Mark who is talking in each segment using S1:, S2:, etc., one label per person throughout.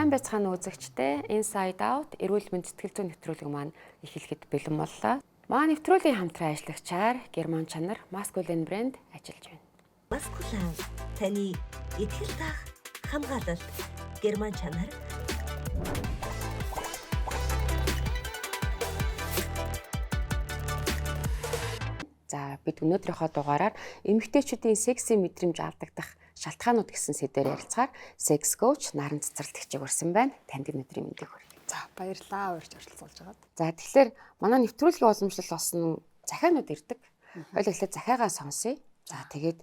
S1: Сайн байцгаана үзэгчдээ Inside Out эрүүл мэнд сэтгэл зүйн нэвтрүүлэг маань эхлэхэд бэлэн боллоо. Маань нэвтрүүлгийн хамтран ажиллагчаар Герман чанар Masculine брэнд ажиллаж байна.
S2: Masculine таны итгэл таах хамгаалалт Герман чанар
S1: За бид өнөөдрийнхөө дугаараар эмэгтэйчүүдийн секси мэдрэмж авдагдах шалтгаанууд гэсэн сэдвээр ярилцахаар секс коуч Наран цэцэрлэгчийг урьсан байна. Танд өнөөдрийн мэндийг хүргэе.
S3: За баярлалаа урьж оролцуулж байгаад.
S1: За тэгэхээр манай нэвтрүүлгийн уламжлал болсон захианууд ирдэг. Хоёул эхлээд захиагаа сонсъё. За тэгээд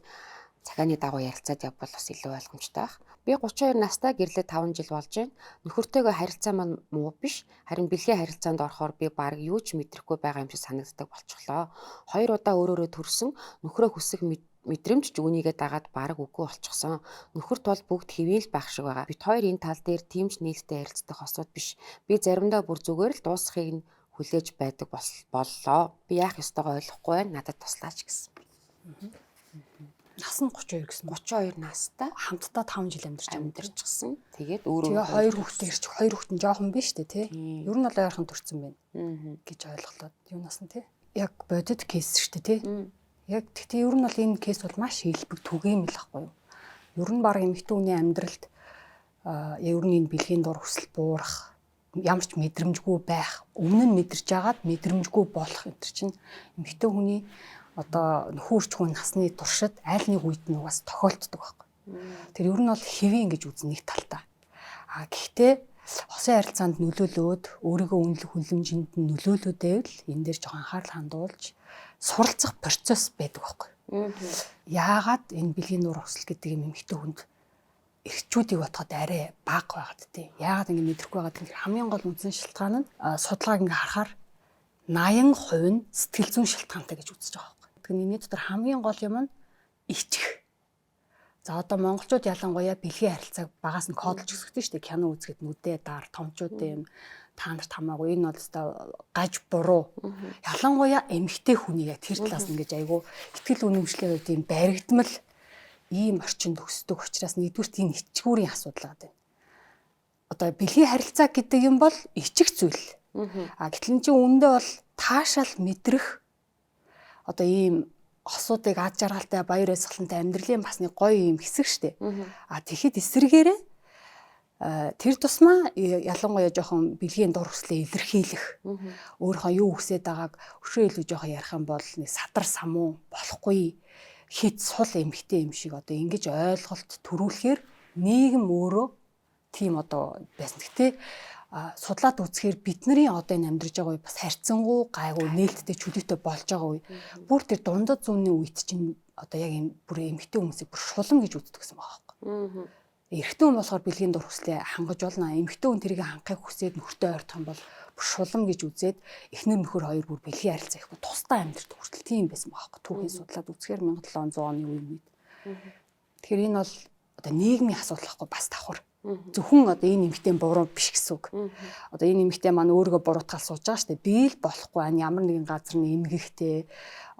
S1: захианы дагуу ярилцаад явбал бас илүү ойлгомжтой байх. Би 32 настай гэрлээ 5 жил болж байна. Нөхөртөөгөө харилцаа маань муу биш. Харин бэлгийн харилцаанд орохоор би баг юу ч мэдрэхгүй байгаа юм шиг санагддаг болчихлоо. 2 удаа өөрөөрөө төрсөн нөхрөө хүсэх мэдрэмж үүнийгээ дагаад баг үгүй болчихсон. Нөхөрт бол бүгд хэвээл байх шиг байгаа. Бид хоёр энэ тал дээр тимч нээлттэй харилцдаг хосууд биш. Би заримдаа бүр зүгээр л дуусахыг нь хүлээж байдаг боллоо. Би яах ёстойгоо ойлгохгүй байна. Надад туслаач гэсэн.
S3: Нас нь 32 гэсэн.
S1: 32 настай
S3: Хамтдаа 5 жил
S1: амьдарчихсан. Тэгээд өөрөө
S3: тэгээ хоёр хүүхдээ ирчих. Хоёр хүүхэд нь жоохон биш үү те. Ер нь бол ойрхон төрсэн байна. Гэж ойлголоо. Юунаас нь те. Яг бодит кейс шүү дээ те. Яг тэгтээ ер нь бол энэ кейс бол маш илбэг түгээмэл байхгүй юу. Ер нь баг эмэгтэй хүний амьдралд ер нь энэ бэлгийн дур хүсэл буурах, ямар ч мэдрэмжгүй байх, өмнө нь мэдэрч байгаад мэдрэмжгүй болох энэ чинь эмэгтэй хүний одоо нөхөрч хүн насны туршид аль нэг үед нь бас тохиолддог байхгүй. Тэр ер нь бол хэвэн гэж үзнэ нэг талтаа. Гэхдээ хосын харилцаанд нөлөөлөөд өөрийгөө үнэлэх хүлэмжинд нь нөлөөлөөдөө л энэ дээр жоохон анхаарал хандуулж суралцах процесс байдаг байхгүй. Яагаад энэ бэлгийн нуур хүсэл гэдэг юм эмэгтэй хүнд эрчүүдийг бодоход арай бага байгаад тий. Яагаад ингэ мэдрэхгүй байгаад гэхээр хамгийн гол үндсэн шалтгаан нь судалгааг ингээ харахаар 80% нь сэтгэл зүйн шалтгаантай гэж үзэж байгаа. Миний дотор хамгийн гол юм нь ичих. За одоо монголчууд ялангуяа бэлгийн харилцааг багаас нь кодолж өсгдөг шүү дээ. Кино үзэхэд нүдээ дар, томчууд юм та нарт хамаагүй энэ бол өстой гаж буруу. Ялангуяа эмэгтэй хүний яг тэр талаас нь ингэж айгүй ихтгэл үнэмшлэр гэдэг юм баригдмал ийм орчинд өсдөг учраас нэгдүгürt энэ ичгүүрийн асуудал байгаа юм. Одоо бэлгийн харилцаа гэдэг юм бол ичих зүйл. Гэтэл энэ чинь үүндээ бол таашаал мэдрэх одоо ийм хосуудыг ад жаргалтай баяр баясгалантай амьдралын бас нэг гоё юм хэсэг штэ. Тэгэхэд эсрэгээрээ тэр тусмаа ялангуяа жоохон бэлгийн дур хүслээ илэрхийлэх өөрийнхөө юу хүсэж байгааг өшөө илүү жоохон ярих юм бол нэг садар самуу болохгүй хит сул эмхтэй юм шиг одоо ингэж ойлголт төрүүлэхээр нийгэм өөрөө тийм одоо байсан. Гэхдээ судлаад үзэхээр бидний одоо энэ амьдарч байгаа үе бас харьцангуй гайгүй нээлттэй чөлөөтэй болж байгаа үе. Бүр тэр дундад зүүнний үед чинь одоо яг энэ бүр эмэгтэй хүмүүсийг бүр шулам гэж үздэг гэсэн байгаа байхгүй. Эрэгтэй хүн болохоор бэлгийн дур хүслээ хангаж болно. Эмэгтэй хүн тэрийг хангахыг хүсээд нөхөртөө ойртох юм бол бүр шулам гэж үзээд эхнэр нөхөр хоёр бүр бэлгийн харилцаа их тусдаа амьдрэх хүртэл тийм байсан байгаа байхгүй. Түүхийн судлаад үзэхээр 1700 оны үе үед. Тэгэхээр энэ бол одоо нийгмийн асуудал байхгүй бас давхар. Зөвхөн одоо энэ эмэгтэй буруу биш гэсэн үг. Одоо энэ эмэгтэй маань өөрийгөө буруутгал сууж байгаа шүү дээ. Би л болохгүй ямар нэгэн газар нь эмгэгтэй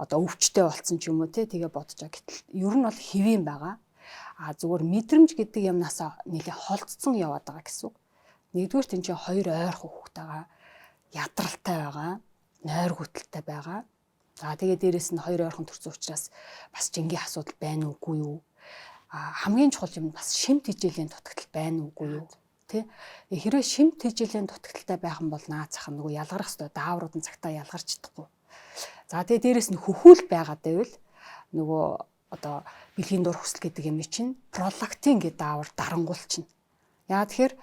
S3: одоо өвчтэй болцсон ч юм уу те тэгээ бодож байгаа. Гэтэл ер нь бол хэвэн байгаа. Зүгээр мэдрэмж гэдэг юмнаас нэлээ холдсон яваад байгаа гэсэн үг. Нэгдүгээр тийм чинь хоёр ойрхон хүүхэд байгаа. Ядралтай байгаа. Нойр хүтэлтэй байгаа. Тэгээ дээрэс нь хоёр ойрхон төрсөн учраас бас жингийн асуудал байна уугүй юу? Хамгийн чухал юм бас шимт хичээлийн дутагдал байна уугүй юу тий хэрвээ шимт хичээлийн дутагдaltaй байх юм бол наад зах нөгөө ялгарах ёстой дааврууд нь цагтаа ялгарч чадахгүй. За тэгээ дээрэс нь хөхүүл байгаад байвал нөгөө одоо бэлгийн дур хүсэл гэдэг юм чинь пролактин гэдэг даавар дарангуулчихна. Яа тэгэхээр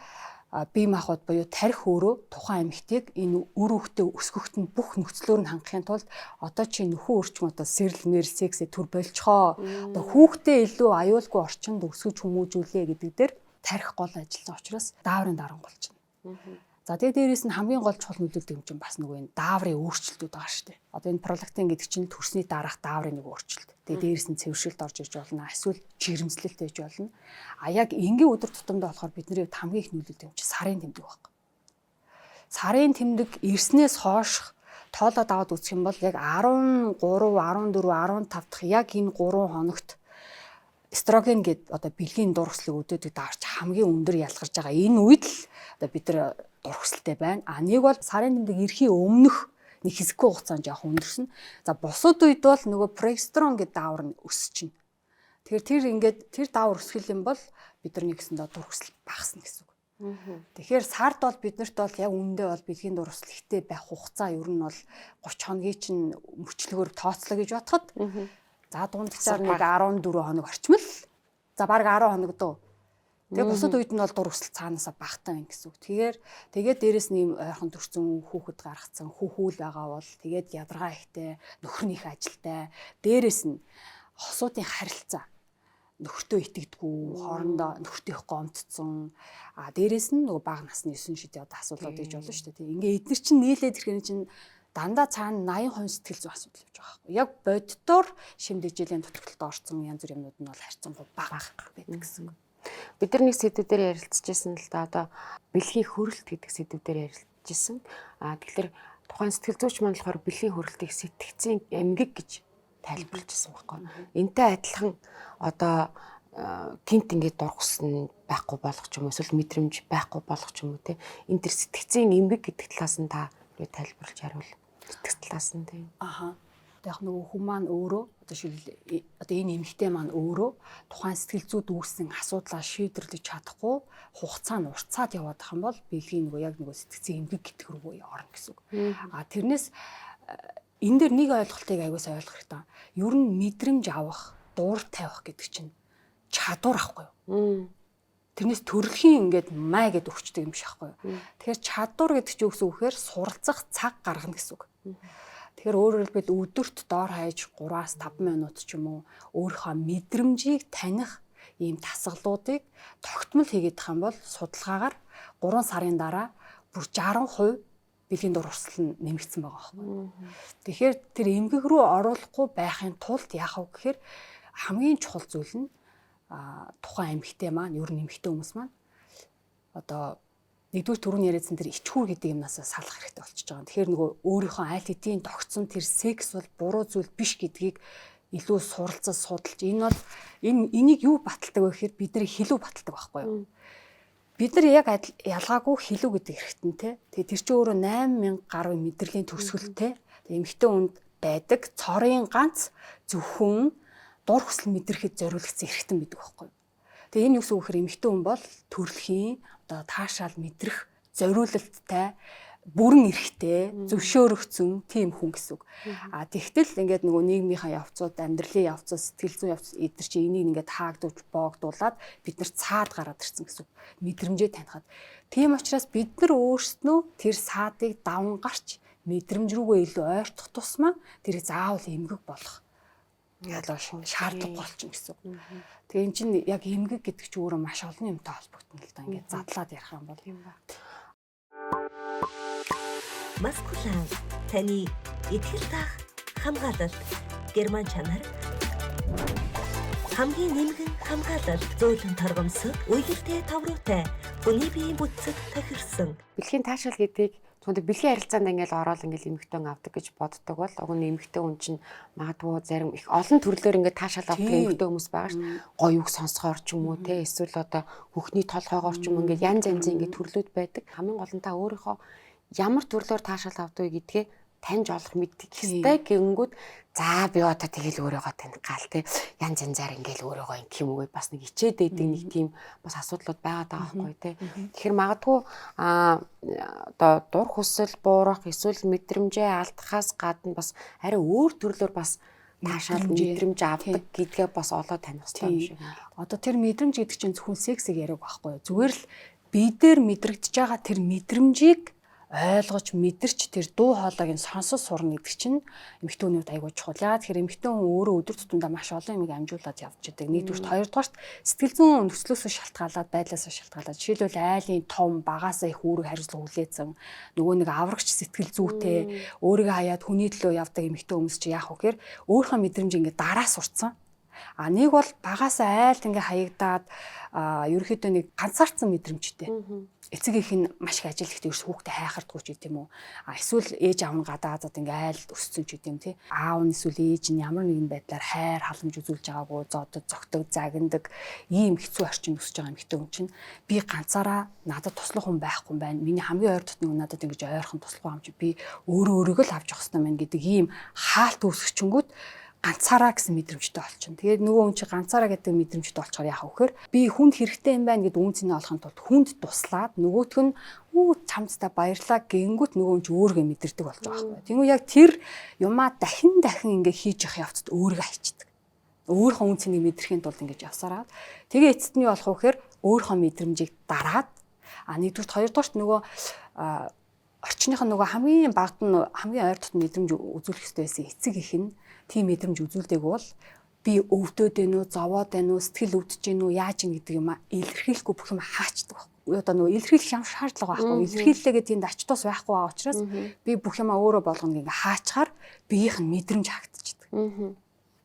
S3: бие махбод буюу тарих өөрөө тухайн эмэгтэйг энэ үр хөвгтөө өсгөхт нь бүх нөхцлөөр нь хангахын тулд одоо чи нөхөн өрчмөн одоо сэрлмэр сексээ төр болцохоо одоо хүүхдээ илүү аюулгүй орчинд өсгөж хүмүүжүүлээ гэдэг дээр тарих гол ажилласан учраас дааврын дарангуулчихна. За тэгээ дээрээс нь хамгийн гол чухал нөлөөлдөг юм чинь бас нөгөө энэ дааврын өөрчлөлтүүд байгаа шүү дээ. Одоо энэ пролактин гэдэг чинь төрсний дараах дааврын нэг өөрчлөлт. Тэгээ дээрээс нь цэвэршилт орж иж болно. Эсвэл жирэмслэлт ээж болно. Яг энгийн өдөр тутамдаа болохоор бидний хамгийн их нөлөөлдөг юм чинь сарын тэмдэг байна. Сарын тэмдэг ирснээс хойш тоолоод аваад үзэх юм бол яг 13, 14, 15 дахь яг энэ 3 хоногт эстроген гэдэг одоо бэлгийн дур хүслийг өдөөдөг даарч хамгийн өндөр ялгарч байгаа. Энэ үед л одоо бид нар дур хүсэлтэй байна. А нэг бол сарын тэмдэг ирэхийн өмнөх нэг хэсэггүй хугацаанд яах өндөрсөн. За бусад үед бол нөгөө прогестерон гэдэг даавар нь өсөж чинь. Тэгэхээр тэр даавар өсгөл юм бол бид нар нэгсэндээ дур хүсэл багасна гэсэн үг. Тэгэхээр сард бол биднэрт бол яг үндэ бол бэлгийн дур хүсэл ихтэй байх хугацаа ер нь бол 30 хоногийн чинь мөчлөгөөр тооцлоо гэж бодоход за дунджаар нэг 14 хоног орчим л. За бараг 10 хоног дөө. Тэгээ бусад үед нь бол дур хүсэл цаанаасаа багтаа байна гэсэн үг. Тэгээд дээрэс нь ийм ойрхон төрсөн хүүхэд гаргацсан хүүхүүл байгаа бол тэгээд ядаргаа ихтэй, нөхрийнх ажилтай. Дээрэс нь хосуудын харилцаа нөхөртөө итгэдэггүй, хоорондоо нөхөртөөх гомдсон. А дээрэс нь нөгөө бага насны 9 шидийн одоо асуудлууд гэж болно шүү дээ. Ингээ эдгээр чинь нийлээд ирэхээр чинь дандаа цаана 80% сэтгэл зүйн асуудал явж байгаа байхгүй. Яг боддоор шимдэжлийн дутагталд орсон янз бүр юмнууд нь бол харьцангуй бага байдаг гэсэн үг.
S1: Бид нар нэг сэдвээр ярилцчихсан л да одоо бэлгийн хөрөлт гэдэг сэдвээр ярилцчихсан. Тэгэхээр тухайн сэтгэл зүйч маань болохоор бэлгийн хөрөлтийг сэтгцийн эмгэг гэж тайлбарлажсэн байхгүй. Энтэй адилхан одоо гинт ингээд дургсан байхгүй болох ч юм уу эсвэл мэдрэмж байхгүй болох ч юм уу те энэ төр сэтгцийн эмгэг гэдэг талаас нь та тайлбарлаж хариул. Сэтгц талаас нь тийм.
S3: Аха. Яг нөгөө хүн маань өөрөө одоо энэ эмэгтэй маань өөрөө тухайн сэтгэл зүйд үүссэн асуудлаа шийдвэрлэж чадахгүй хугацаа нь уртцаад яваад ах юм бол бэлгийн нөгөө яг нөгөө сэтгцийн эмгэг гэдэг рүү орно гэсэн үг. А тэрнээс энэ дэр нэг ойлголтыг аягуулсаа ойлгох хэрэгтэй. Ер нь мэдрэмж авах, дуур тавих гэдэг чинь чадвар ахгүй юу? Тэрнээс төрөлхийн ингээд май гэдэг өгчдөг юм шиг ахгүй юу? Тэгэхээр чадвар гэдэг чинь юу гэсэн үг вэхээр суралцах цаг гаргана гэсэн үг. Тэгэхээр өөрөөр хэлбэл өдөрт доор хаяж 3-5 минут ч юм уу өөрийнхөө мэдрэмжийг таних ийм тасгалуудыг тогтмол хийгээд тах юм бол судалгаагаар 3 сарын дараа бүр 60% бэлгийн дур хүсэл нь нэмэгдсэн байгаа байхгүй. Тэгэхээр тэр эмгэг рүү оруулахгүй байхын тулд яах вэ гэхээр хамгийн чухал зүйл нь тухайн эмэгтэй маань ер нь эмэгтэй хүмүүс маань одоо нэгдүгээр түрүүний яриадсан тэр ичхүүр гэдэг юмнаас салах хэрэгтэй болчихж байгаа. Тэгэхээр нөгөө өөрийнхөө аль хэдийн тогтсон тэр секс бол буруу зүйл биш гэдгийг илүү суралцаж судалж энэ бол энийг юу баталдаг вэ гэхээр бидний хилүү баталдаг байхгүй юу? Бид нар яг ялгаагүй хилүү гэдэг хэрэгтэн те. Тэгээ тэр чинь өөрөө 8000 гаруй мэдрэлийн төгсгөлтэй. Тэгээ эмэгтэй хүнд байдаг цорын ганц зөвхөн дур хүсэл мэдрэхэд зориулагдсан хэрэгтэн байдаг байхгүй юу? Тэгээ энэ юу гэсэн үг вэ гэхээр эмэгтэй хүн бол төрөлхийн одоо таашаал мэдрэх зориулалттай бүрэн эрхтэй зөвшөөрөгдсөн тийм хүн гэсэн үг. А тэгтэл ингээд нөгөө нийгмийнхаа явцууд, амьдралын явцууд, сэтгэл зүйн явц эдгээр чи энийг ингээд хаагдуулж боогдуулаад бид нар цаад гараад ирсэн гэсэн үг. Мэдрэмжээ танихад. Тийм учраас бид нар өөрсдөө тэр саадыг даван гарч мэдрэмж рүүгээ илүү ойртох тусмаа тэрийг заавал эмгэг болох шаардлага болчихно гэсэн үг. Тэгээ эн чинь яг эмгэг гэдэг чинь өөрөө маш олон юмтай холбогдно л да. Ингээд задлаад ярих юм бол юм байна.
S2: Маскулан таны итгэл таах хамгаалалт герман чанар хамгийн нэмгэн хамгаалалт зөөлөн торгомсод үеэртэй тавруутай хүний биеийн бүтцэд тохирсон
S1: Бэлгийн таашаал гэдэг зөвхөн бэлгийн харилцаанд ингээл ороод ингээл эмэгтэн авдаг гэж боддог бол уг нь эмэгтэй хүн чинь магадгүй зарим их олон төрлөөр ингээд таашаал авдаг эмэгтэй хүмүүс байгаа ш. Гоё үг сонсохоор ч юм уу те эсвэл одоо хөхний толгойгоор ч юм уу ингээд янз янзын ингээд төрлүүд байдаг. Хамгийн гол нь та өөрийнхөө ямар төрлөөр таашаал авдаг гэдгээ таньж олох мэддэг хэвээр гингүүд за би одоо тэгэл өөрийгөө таних гал те янз янзаар ингээл өөрийгөө ин юм уу бас нэг ичээд байдаг нэг тийм бас асуудлууд байгаад байгаа байхгүй те. Тэгэхээр магадгүй одоо дур хүсэл буурах эсвэл мэдрэмжээ алдахаас гадна бас арай өөр төрлөөр бас таашаал мэдрэмж авдаг гэдгээ бас олоод таних хэрэгтэй юм шиг байна.
S3: Одоо тэр мэдрэмж гэдэг чинь зөвхөн сексийг яриаг байхгүй юу? Зүгээр л бидээр мэдрэгдэж байгаа тэр мэдрэмжийг ойлгож мэдэрч тэр дуу хоолойг нь сонсож сурна гэдэг чинь эмэгтэй хүмүүст айгүй чухал. Яагаад тэгэхээр эмэгтэй хүн өөрөө өдөр тутамдаа маш олон юмыг амжуулаад явж байдаг. Нэгдүгürt, хоёрдугаарт сэтгэл зүйн нөхцлөөсөө шалтгаалаад, байдлаасаа шалтгаалаад жишээлбэл айлын том багаасаа их үүрэг хариуцлага хүлээсэн нөгөө нэг аврагч сэтгэл зүйтэй өөрийгөө хаяад хүний төлөө явдаг эмэгтэй хүмүүс чи яах вэ гэхээр өөрийнхөө мэдрэмж ингээд дараа сурцсан. А нэг бол багаасаа айлт ингээ хаягдаад ерөөхдөө нэг ганцаардсан мэдрэмжтэй. эцэг их нь маш их ажил ихтэй ерөөс хүүхдээ хайхардгүй ч гэдэм үү. Эсвэл ээж аав нь гадаадад ингээ айл өссөн ч гэдэм тий. Аав нь эсвэл ээж нь ямар нэгэн байдлаар хайр халамж үзүүлж байгаагүй зодод зогтөг загиндаг ийм хэцүү орчин өсөж байгаа эмэгтэй хүн чинь би ганцаараа надад туслах хүн байхгүй юм байна. Миний хамгийн ойр дотны хүн надад ингэж ойрхон туслахгүй юм чи би өөрөө өөрийгөө л авч явах хэрэгтэй байна гэдэг ийм хаалт үүсгэчингүүд ганцаараа гэсэн мэдрэмжтэй болчихно. Тэгээд нөгөө хүн чи ганцаараа гэдэг мэдрэмжтэй болчихоор яах вэ гэхээр би хүнд хэрэгтэй юм байна гэд үнцнийг олохын тулд хүнд туслаад нөгөөх нь чамдтай баярлаа гингүүт нөгөө хүн чи өөргөө мэдэрдэг болж байгаа байхгүй. Тэгвэл яг тэр юмаа дахин ингээ хийж явах явцад өөрийгөө хайчдаг. Өөрийнхөө үнцнийг мэдрэхийн тулд ингэж явсараад тэгээ эцэст нь болох вэ гэхээр өөрийнхөө мэдрэмжийг дараад нэгдүгürt хоёрдугаарт нөгөө орчныхоо нөгөө хамгийн багт нь хамгийн ойр дотн мэдрэмж үзүүлэх хэрэгтэй байсан эцэг их нь тийм мэдрэмж үзүүлдэг бол би өвдөд байна уу, зовоод байна уу, сэтгэл өвдөж байна уу, яаж ийн гэдэг юм илэрхийлэхгүй бүх юм хаачдаг байхгүй. Одоо нөгөө илэрхийлэх юм шаардлага байхгүй. Илэрхийллээгээ тэнд ач тус байхгүй байгаа учраас би бүх юм өөрөө болгоно ингээ хаачаар биеийнх нь мэдрэмж хагдчихдаг.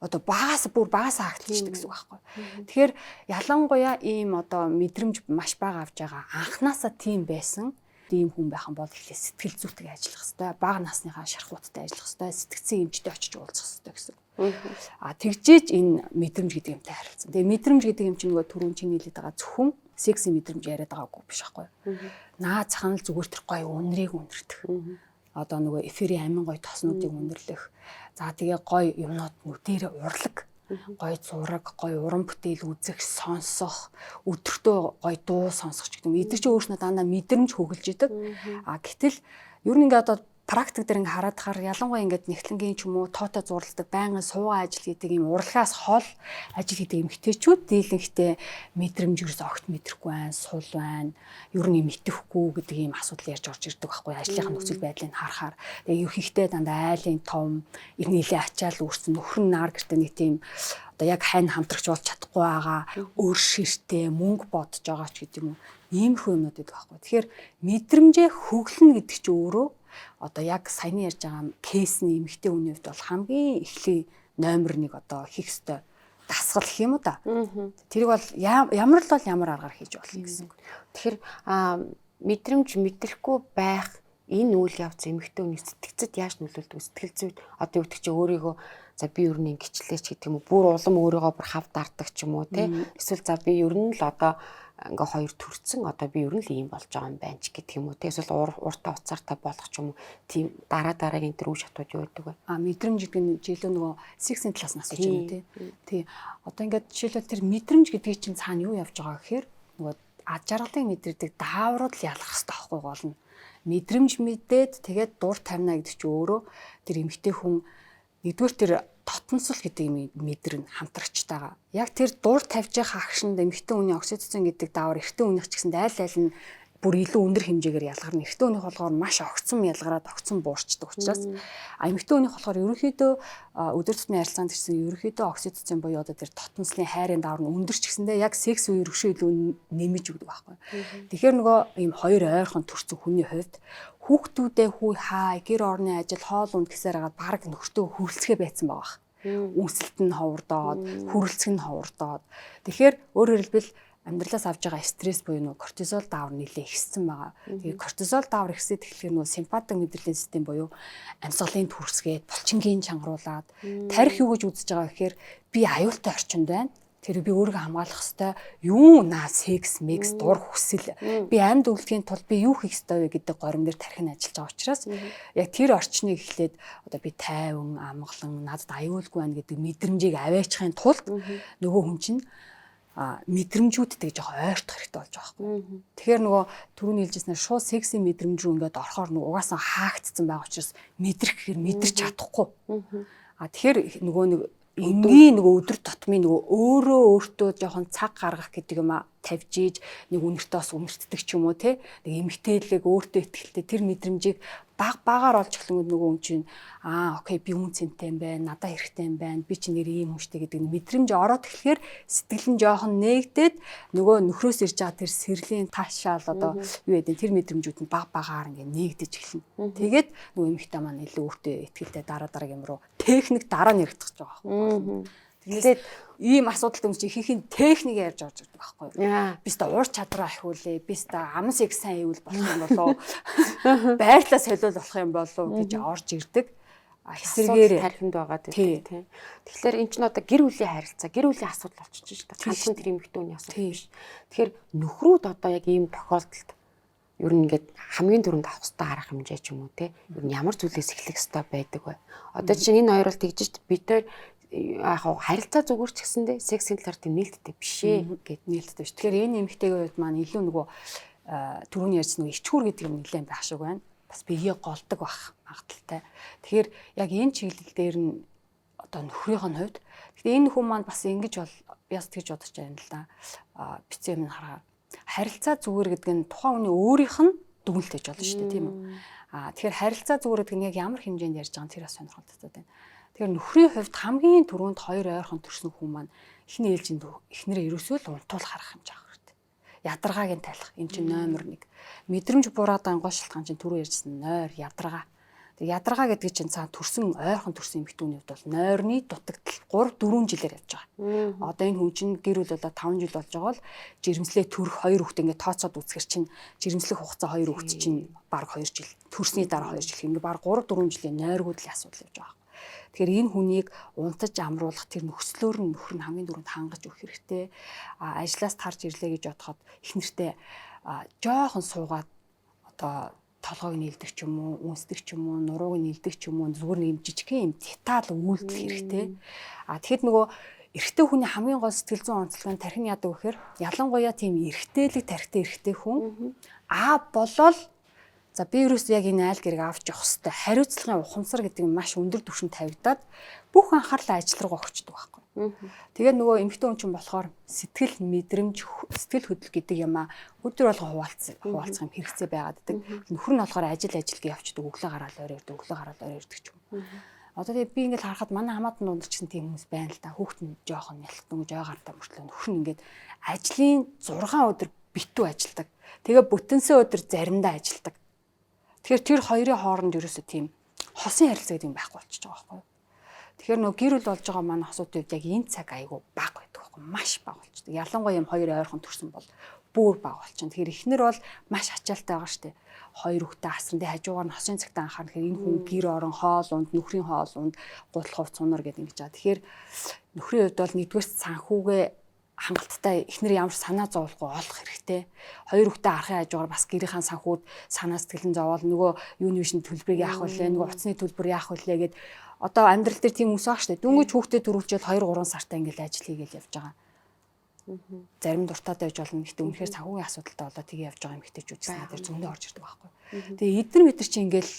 S3: Одоо багаас хагдчихдаг гэсэн үг байхгүй. Тэгэхээр ялангуяа ийм одоо мэдрэмж маш бага авч байгаа анханасаа тийм байсан ийм хүн байх юм бол эхлээ сэтгэл зүйтэй ажиллах хэрэгтэй. Бага насныхаа шархууттай ажиллах хэрэгтэй. Сэтгцэн эмчтэй очиж уулзах хэрэгтэй гэсэн. Тэгжээж энэ мэдрэмж гэдэг юмтай харилцсан. Тэгээ мэдрэмж гэдэг юм чинь нөгөө түрүүн чинь нийлээд байгаа зөвхөн секси мэдрэмж яриад байгаагүй биш байхгүй. Наа цаханал зүгээр тэр гоё үнрийг үнэрдэх. Одоо нөгөө эфирийн амин гоё тоснуудыг үнэрлэх. За тэгээ гоё юмнууд нүдээр урлаг. Гоё зураг, гоё уран бүтээл үзэх, сонсох, өдөртөө гоё дуу сонсох ч гэдэг юм. Эдгээр чинь өөрснөө дандаа мэдрэмж хөглөж идэг. Гэтэл ер нь ингээ одоо практик дээр ингээ хараад хахаар ялангуяа ингээд нэгтлэнгийн ч юм уу тоотой зурладаг, байнгын суугаа ажил гэдэг юм урлагаас хол ажил гэдэг эмэгтэйчүүд дийлэнхтэй мэдрэмж ерөөс огт мэдрэхгүй байна, сул байна. Ер нь мэдэхгүй гэдэг ийм асуудал ярьж орж ирдэг байхгүй ажлынхаа нөхцөл байдлыг харахаар. Тэгээ юу хийхдээ дандаа айлын том, нэлээ ачаал үүссэн нөхөр нь нар гэртээ нэг тийм одоо яг хань хамтрагч болж чадахгүй байгаа, өөр ширтээ, мөнгө бодож байгаа ч гэдэг юм уу. Иймэрхүү юмнууд байдаг байхгүй. Тэгэхээр мэдрэмжээ хөглөнө гэдэг чинь өөрөө одоо яг саяны ярьж байгаа кейсний эмэгтэй хүний хувьд бол хамгийн эхлээ номер 1 одоо хийх ёстой дасгал гэх юм уу да. Тэрийг бол ямар л бол ямар аргаар хийж болно гэсэн.
S1: Тэгэхээр мэдрэмж мэдрэхгүй байх энэ үйл явц эмэгтэй хүний сэтгцэд яаж нөлөөлдөг? Сэтгэл зүйд одоо өвдөг чи өөрийгөө за би ер нь ингэчлээч гэдэг юм уу? Бүр улам өөрийгөө бүр хав даардаг ч юм уу те? Эсвэл за би ер нь л одоо ингээ хоёр төрцөн одоо би ер нь л ийм болж байгаа юм байна ч гэдэг юм уу те? Эсвэл уртаа уцаартай болох ч юм уу? Тийм дараагийн тэр үе шатууд юу гэдэг вэ?
S3: Мэдрэмж гэдэг нь жишээлбэл нөгөө сексийн талаас нь асууж байгаа те. Тий. Одоо ингээд жишээлбэл тэр мэдрэмж гэдгийг чинь цаана юу явж байгаа гэхээр нөгөө ад жаргалыг мэдэрдэг дааврууд л ялах хэрэгтэй байхгүй гол нь. Мэдрэмж мэдээд тэгээд дур тавина гэдэг чинь өөрөө тэр эмэгтэй хүн нэгдүгээр тэр дотносол гэдэг юм мэдэрнэ хамтрагчтайгаа. Яг тэр дур тавьж байгаа агшинд эмэгтэй хүний окситоцин гэдэг даавар эрэгтэй хүнийх ч гэсэн айл нь бүр илүү өндөр хэмжээгээр ялгарна. Эрэгтэй хүнийх болохоор маш огцом ялгараад огцом буурчдаг учраас эмэгтэй хүнийх болохоор ерөнхийдөө өдөр тутмын харилцаанд ирсэн ерөнхийдөө окситоцин буюу одоо тэр дотнослын хайрын даавар нь өндөрч гэсэндээ яг секс үеэр өшөө илүү нэмэж өгдөг байхгүй. Тэгэхээр нөгөө ийм хоёр ойрхон төрсөн хүний хувьд хүүхдүүдээ хүү хаа гэр орны ажил хоол унд гэсээр хагаад баг нөхөртөө хөвлцгээ байцсан байгаа. Үнсэлт нь ховордоод, хүрэлцэг нь ховордоод. Тэгэхээр өөрөөр хэлбэл амьдралаас авж байгаа стресс буюу нөгөө кортизол даавар нэлээ ихссэн байгаа. Тэгээ кортизол даавар ихсээд эхлэхээр нөгөө симпатик мэдрэлийн систем буюу амьсгалын түрсгээд, булчингийн чангаруулад тарих юу гэж үзэж байгаа гэхээр би аюултай орчинд байна. Тэр би өөрийгөө хамгаалах хэвээр юу секс, мекс, дур хүсэл би амьд үлдэхийн тулд би юу хийх ёстой вэ гэдэг горим дээр тархин ажиллаж байгаа учраас яг тэр орчныг эхлээд одоо би тайван, амгалан, надад аюулгүй байна гэдэг мэдрэмжийг аваачихын тулд нөгөө хүн чинь мэдрэмжүүдтэй жоох ойртох хэрэгтэй болж байгаа байхгүй. Тэгэхээр нөгөө түрүүний хэлжсэнээр шууд секси мэдрэмж рүү ингээд орохоор нөгөө угаасаа хаагдсан байгаа учраас мэдрэх гэхээр мэдэрч чадахгүй. Тэгэхээр нөгөө нэг энгийн нөгөө өдөр тутмын нөгөө өөртөө жоохон цаг гаргах гэдэг юм тавьж ийж нэг үнэртээ бас үнэртдэг ч юм уу те нэг эмгтээлэг өөртөө ихтэй тэр мэдрэмжийг багаар олж эхлэнгүүд нөгөө хүн чинь окей би хүн цэнтэй юм байна надад хэрэгтэй юм байна би чи нэр ийм хүчтэй гэдэг мэдрэмж ороод эхлэхээр сэтгэл нь жоохон нээгдээд нөгөө нөхрөөс ирж байгаа тэр сэрлийн таашаал одоо юу гэдэг тэр мэдрэмжүүд нь багаар ингээ нээгдэж эхэлнэ. Тэгээд нөгөө эмгтээ маань илүү өөртөө ихтэй дараа юм руу техник дараа нь яригдах гэж байгаа байхгүй.
S1: Тэгээд
S3: ийм асуудалтай хүмүүс чинь ихэнх нь техник ярьж орж ирдэг байхгүй юу?
S1: Яа.
S3: Би өстө уур чадвараа ахиулъя, би өстө аман сэг сайн хийвэл болох юм болоо, байрлаа солиул болох юм болоо гэж орж ирдэг.
S1: Эсэргээр тархинд байгаа тийм. Тэгэхээр эн чинь одоо гэр бүлийн харилцаа, гэр бүлийн асуудал болчихж байна. Ганцхан тэр эмэгтэйний асуудал биш. Тэгэхээр нөхрүүд одоо яг ийм тохиолдолд ер нь ингээд хамгийн түрүүнд авах хэрэгтэй арга хэмжээ ч юм уу те. Ер нь ямар зүйлээс эхлэх хэрэгтэй байдаг вэ? Одоо чинь энэ хоёр бол тэгж ш бид тэр яг харилцаа зүгээр ч гэсэндээ сексийн талаар тийм нээлттэй биш ээ гэд
S3: нээлттэй ш. Тэгэхээр энэ эмэгтэйгийн үед маань илүү нөгөө түрүүний ярьсан нөгөө ичгүүр гэдэг юм нэлээд байх шиг байна. Бас биеэ голдог байх магадaltaй. Тэгэхээр яг энэ чиглэл дээр нь одоо нөхрийнх нь хувьд тэгэхээр энэ хүн маань бас ингэж бол яс тэгж бодож байна л да. Бицээ минь хараа. Харилцаа зүгээр гэдэг нь тухайн хүний өөрийнх нь дүгнэлтэж болно шүү дээ тийм үү. Тэгэхээр харилцаа зүгээр гэдэг нь яг ямар хэмжээнд ярьж байгаа нь тэр бас сонирхолтой байна. Тэгэхээр нөхрийн хувьд хамгийн түрүүнд хоёр ойрхон төрсөн хүн маань эхний ээлжинд эхнэрээ ерөөсөө л унтуул харах хэмжээ авах хэрэгтэй. Ядаргаагийн тайлах энэ чинь номер 1. Мэдрэмж буруудан гоошлтгаан чинь түрүү ярьсан нойр ядаргаа. Тэгээ ядаргаа гэдэг чинь цаа төрсөн ойрхон төрсөн эмэгтэйний хувьд бол нойрны дутагдал 3-4 жилээр явж байгаа. Одоо энэ хүн чинь гэр бүл болоо 5 жил болж байгаа бол жирэмслээ төрөх 2 хүүхдээ ингээд тооцоод үзэхэр чинь жирэмслэх хугацаа 2 хүүхд чинь баг 2 жил төрсний дараа 2 жил ингээд баг 3-4 жилийн нойргуудлын асуудал явж байгаа. Тэгэхээр энэ хүнийг унтаж амруулах тэр нөхцлөөр нь нөхөр нь хамгийн дөрөнд хангаж өгөх хэрэгтэй. Ажлаас тарж ирлээ гэж бодоход их нэртэй жоохон суугаад одоо толгойг нийлдэг ч юм уу, үнсдэг ч юм уу, нурууг нийлдэг ч юм уу, зүгээр нэг жижигхэн юм деталь үйлдэл хэрэгтэй. Тэгэхэд нөгөө эрэгтэй хүний хамгийн гол сэтгэл зүйн онцлог нь тархин яадаг вэхээр ялангуяа тийм эрэгтэйлэг тархитай эрэгтэй хүн болол за би юус яг энэ айл гэрэг авч явах хэвээр хариуцлагын ухамсар гэдэг нь маш өндөр түвшинд тавигдаад бүх анхаарлаа ажил руу өгчдөг байхгүй. Тэгээд нөгөө эмэгтэй хүн чинь болохоор сэтгэл мэдрэмж сэтгэл хөдлөл гэдэг юм өдөр болго хуваалцах юм хэрэгцээ байгаад байдаг. Нөхөр нь болохоор ажил гээ явчихдаг өглөө гараал орой ирдэг өглөө гараал орой ирдэг ч юм. Одоо тэгээд би ингээд харахад манай хамаатан дунд ч гэсэн тийм хүмүүс байна л да. Хүүхэд нь жоохон нялхтан жоо гартай мөртлөө нөхөр нь ингээд ажлын 6 өдөр битүү ажилдаг. Тэгээ бүтэнсээ өдөр заримдаа ажилдаг. Тэгэхээр тэр хоёрын хооронд ерөөсөө тийм хосын харилцаа гэдэг юм байхгүй болчихж байгаа байхгүй юу? Тэгэхээр нөгөө гэр бүл болж байгаа манай хосуудын хувьд яг энэ цаг айгүй бага байдаг байхгүй маш бага болчихдог. Ялангуяа юм хоёр ойрхон төрсөн бол бүр бага болчихно. Тэгэхээр эхнэр бол маш ачаалтай байгаа штэ. Хоёр хүүхдээ асран дэ хажуугаар нь хосын цагтаа анхаарна. Тэгэхээр энэ хүн гэр орон хоол унд, нөхрийн хоол унд, гутал хувц цунар гэдэг ингэж байгаа. Тэгэхээр нөхрийн хувьд бол нэгдүгээр санхүүгээ хангалттай эхнэр ямар санаа зовлохгүй олох хэрэгтэй. Хоёр хүүхдээ арахын хажуугаар бас гэрийнхаа санхүүд санаа сэтгэлэн зовоол нөгөө юуны вишний төлбөрийг яах вүлээ, нөгөө утасны төлбөр яах вүлээ гэд одоо амьдрал дээр тийм үс баг штэ. Дөнгөж хүүхдээ төрүүлжэл 2-3 сартаа ингээл ажил хийгээл явж байгаа. Зарим дуртаатай байж болно. Гэхдээ үнэхээр санхүүгийн асуудалтай болоо тгий явж байгаа эмэгтэйчүүд гэсэн надад зөндөө орж ирдэг байхгүй. Тэгээ эдгээр бид нар чи ингээл